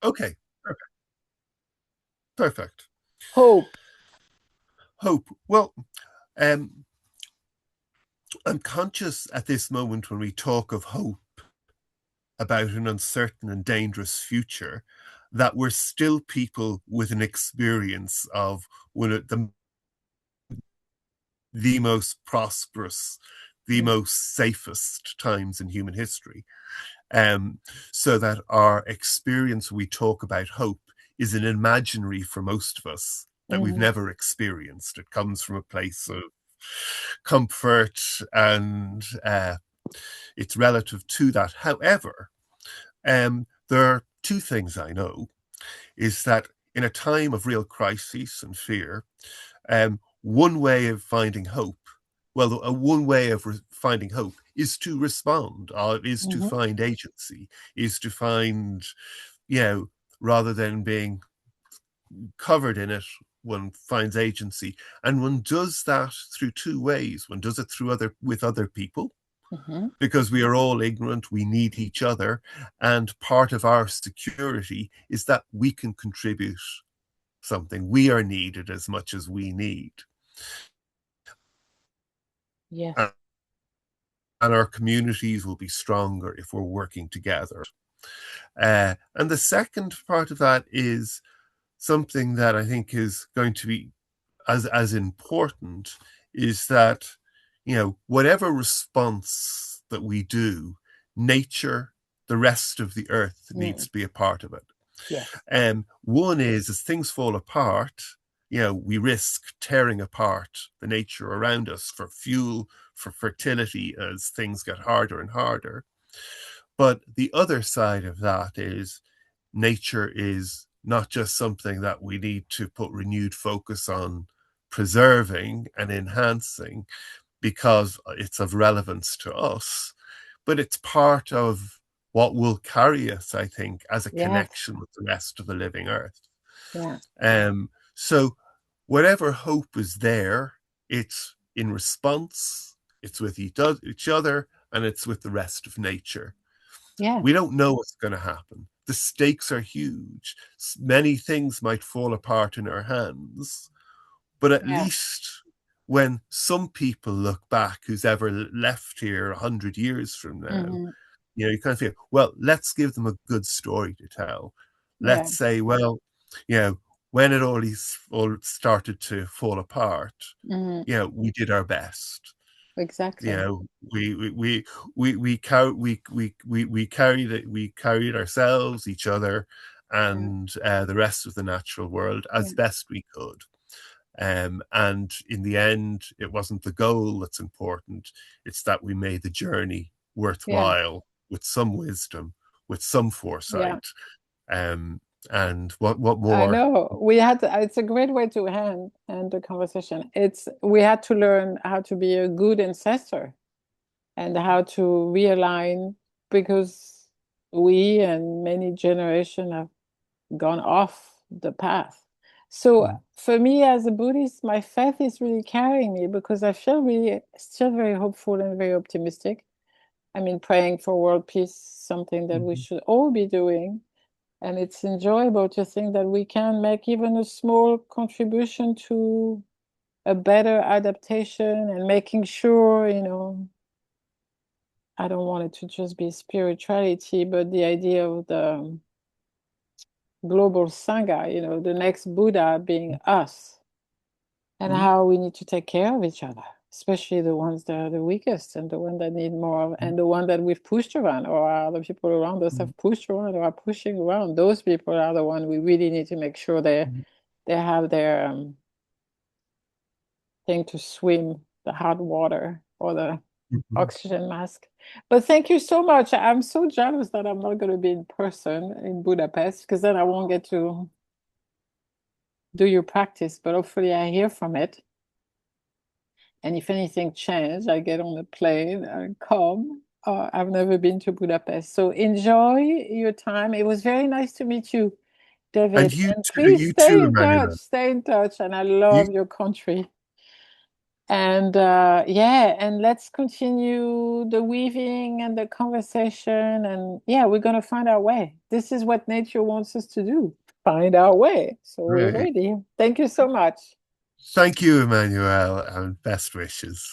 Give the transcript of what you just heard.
Okay. Okay. Perfect. Hope. Hope. Well, um, I'm conscious at this moment when we talk of hope about an uncertain and dangerous future that we're still people with an experience of one of the most prosperous, the Mm. most safest times in human history. Um, so that our experience when we talk about hope is an imaginary for most of us that we've Mhm. never experienced. It comes from a place of comfort and it's relative to that. However, there are two things I know is that in a time of real crisis and fear, one way of finding hope, well, one way of finding hope is to respond, is to Mhm. find agency, is to find, you know, rather than being covered in it, one finds agency. And one does that through two ways. One does it through with other people, Mhm. because we are all ignorant, we need each other. And part of our security is that we can contribute something. We are needed as much as we need. Yes. And our communities will be stronger if we're working together. And the second part of that is something that I think is going to be as important is that, whatever response that we do, nature, the rest of the earth needs Mm. to be a part of it. Yes. One is as things fall apart, we risk tearing apart the nature around us for fuel, for fertility as things get harder and harder. But the other side of that is nature is not just something that we need to put renewed focus on preserving and enhancing because it's of relevance to us, but it's part of what will carry us, I think, as a Yes. connection with the rest of the living earth. Yeah. So whatever hope is there, it's in response, it's with each other, and it's with the rest of nature. Yes. We don't know what's going to happen. The stakes are huge. Many things might fall apart in our hands, but at Yeah. least when some people look back who's ever left here 100 years from now, Mhm. you kind of feel, well, let's give them a good story to tell. Yeah. Let's say, well, you know, when it all started to fall apart, Mhm. we did our best. you Exactly. know we carried it, we carried ourselves, each other, Yeah. and the rest of the natural world Yeah. as best we could. And in the end, it wasn't the goal that's important, it's that we made the journey Yeah. worthwhile with some wisdom, with some Yeah. foresight. um and what I more? know. We had it's a great way to end the conversation. It's we had to learn how to be a good ancestor and how to realign because we and many generations have gone off the path. So Mm, for me as a Buddhist, my faith is really carrying me because I feel really still very hopeful and very optimistic. I mean, praying for world peace, something that we mhm, should all be doing. And it's enjoyable to think that we can make even a small contribution to a better adaptation and making sure, I don't want it to just be spirituality, but the idea of the global Sangha, the next Buddha being us, and mhm, how we need to take care of each other, especially the ones that are the weakest and the ones that need more, mhm, and the one that we've pushed around or other people around us mhm, have pushed around or are pushing around. Those people are the ones we really need to make sure they have their thing to swim, the hot water or the mhm, oxygen mask. But thank you so much. I'm so jealous that I'm not going to be in person in Budapest because then I won't get to do your practice, but hopefully I hear from it. And if anything changed, I get on the plane and come. I've never been to Budapest. So enjoy your time. It was very nice to meet you, and David. you And too, please you too, stay in touch. Emmanuel. Stay in touch. And I You love your country. And yeah, and let's continue the weaving and the conversation. And yeah, we're going to find our way. This is what nature wants us to do, find our way. So we're Right. ready. Thank you so much. Thank you, Emmanuel, and best wishes.